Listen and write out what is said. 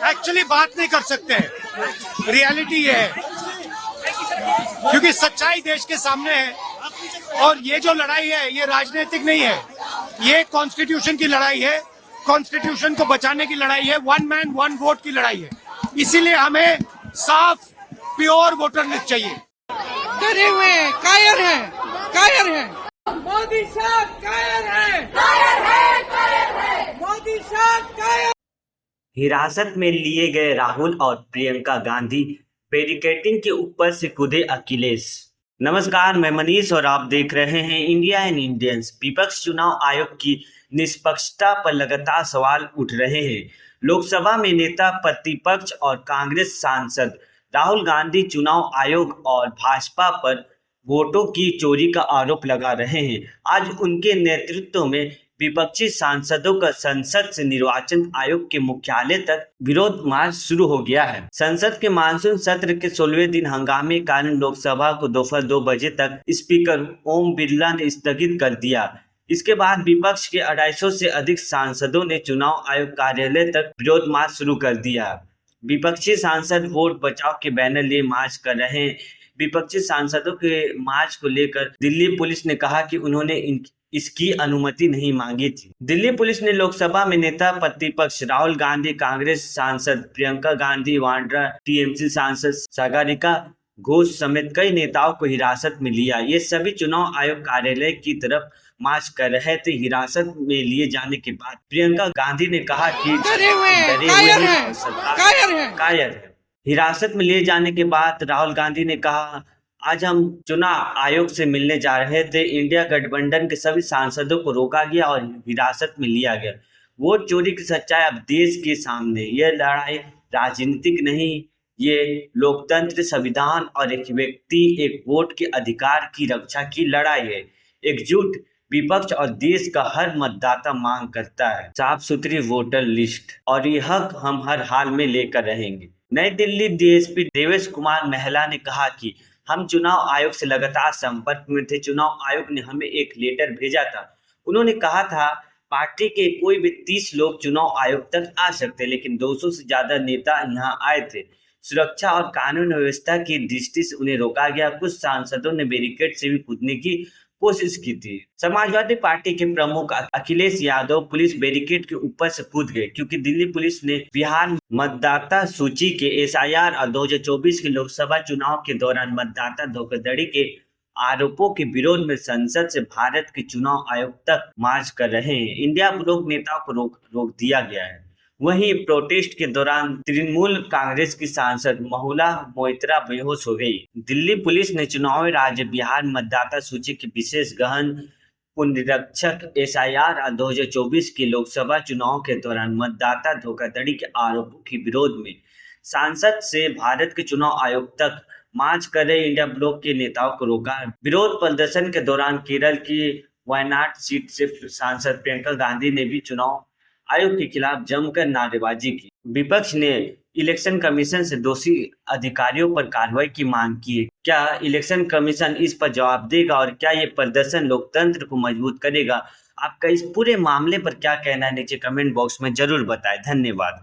Actually बात नहीं कर सकते, रियलिटी ये है क्योंकि सच्चाई देश के सामने है और ये जो लड़ाई है ये राजनीतिक नहीं है, ये कॉन्स्टिट्यूशन की लड़ाई है, कॉन्स्टिट्यूशन को बचाने की लड़ाई है, वन मैन वन वोट की लड़ाई है। इसीलिए हमें साफ प्योर वोटर लिस्ट चाहिए। डरे हुए कायर हैं। मोदी साहब कायर है, मोदी साहब कायर। हिरासत में लिए गए राहुल और प्रियंका गांधी, बैरिकेडिंग के ऊपर से कूदे अखिलेश। नमस्कार, मैं मनीष और आप देख रहे हैं इंडिया एंड इंडियंस। विपक्ष चुनाव आयोग की निष्पक्षता पर लगातार सवाल उठ रहे हैं। लोकसभा में नेता प्रतिपक्ष और कांग्रेस सांसद राहुल गांधी चुनाव आयोग और भाजपा पर वोटों की चोरी का आरोप लगा रहे हैं। आज उनके नेतृत्व में विपक्षी सांसदों का संसद से निर्वाचन आयोग के मुख्यालय तक विरोध मार्च शुरू हो गया है। संसद के मानसून सत्र के 16वें दिन हंगामे के कारण लोकसभा को दोपहर 2 बजे तक स्पीकर ओम बिरला ने स्थगित कर दिया। इसके बाद विपक्ष के 250 से अधिक सांसदों ने चुनाव आयोग कार्यालय तक विरोध मार्च शुरू कर दिया। विपक्षी सांसद वोट बचाओ के बैनर लिए मार्च कर रहे हैं। विपक्षी सांसदों के मार्च को लेकर दिल्ली पुलिस ने कहा कि उन्होंने इसकी अनुमति नहीं मांगी थी। दिल्ली पुलिस ने लोकसभा में नेता प्रतिपक्ष राहुल गांधी, कांग्रेस सांसद प्रियंका गांधी वाड्रा, टीएमसी सांसद सागरिका घोष समेत कई नेताओं को हिरासत में लिया। ये सभी चुनाव आयोग कार्यालय की तरफ मार्च कर रहे थे। हिरासत में लिए जाने के बाद प्रियंका गांधी ने कहा कि कायर है। हिरासत में लिए जाने के बाद राहुल गांधी ने कहा, आज हम चुनाव आयोग से मिलने जा रहे थे। इंडिया गठबंधन के सभी सांसदों को रोका गया और हिरासत में लिया गया। वोट चोरी की सच्चाई अब देश के सामने। यह लड़ाई राजनीतिक नहीं, ये लोकतंत्र, संविधान और एक व्यक्ति एक वोट के अधिकार की रक्षा की लड़ाई है। एकजुट विपक्ष और देश का हर मतदाता मांग करता है साफ सुथरी वोटर लिस्ट और ये हक हम हर हाल में लेकर रहेंगे। नई दिल्ली डीएसपी देवेश कुमार महला ने कहा कि हम चुनाव आयोग से लगातार संपर्क में थे। चुनाव आयोग ने हमें एक लेटर भेजा था। उन्होंने कहा था पार्टी के कोई भी 30 लोग चुनाव आयोग तक आ सकते, लेकिन 200 से ज्यादा नेता यहाँ आए थे। सुरक्षा और कानून व्यवस्था की दृष्टि से उन्हें रोका गया। कुछ सांसदों ने बैरिकेड से भी कूदने की कोशिश की थी। समाजवादी पार्टी के प्रमुख अखिलेश यादव पुलिस बैरिकेड के ऊपर से कूद गए क्योंकि दिल्ली पुलिस ने बिहार मतदाता सूची के एसआईआर और 2024 के लोकसभा चुनाव के दौरान मतदाता धोखाधड़ी के आरोपों के विरोध में संसद से भारत के चुनाव आयोग तक मार्च कर रहे हैं। इंडिया ब्लॉक नेताओं को रोक दिया गया है। वहीं प्रोटेस्ट के दौरान तृणमूल कांग्रेस की सांसद महुला मोइत्रा बेहोश हो गई। दिल्ली पुलिस ने चुनावी राज्य बिहार मतदाता सूची के विशेष गहन पुनरीक्षक एसआईआर 2024 के लोकसभा चुनाव के दौरान मतदाता धोखाधड़ी के आरोपों के विरोध में संसद से भारत के चुनाव आयोग तक मार्च कर रहे इंडिया ब्लॉक के नेताओं को रोका। विरोध प्रदर्शन के दौरान केरल की वायनाड सीट से सांसद प्रियंका गांधी ने भी चुनाव आयोग के खिलाफ जमकर नारेबाजी की। विपक्ष ने इलेक्शन कमीशन से दोषी अधिकारियों पर कार्रवाई की मांग की है। क्या इलेक्शन कमीशन इस पर जवाब देगा और क्या ये प्रदर्शन लोकतंत्र को मजबूत करेगा? आपका इस पूरे मामले पर क्या कहना है? नीचे कमेंट बॉक्स में जरूर बताएं। धन्यवाद।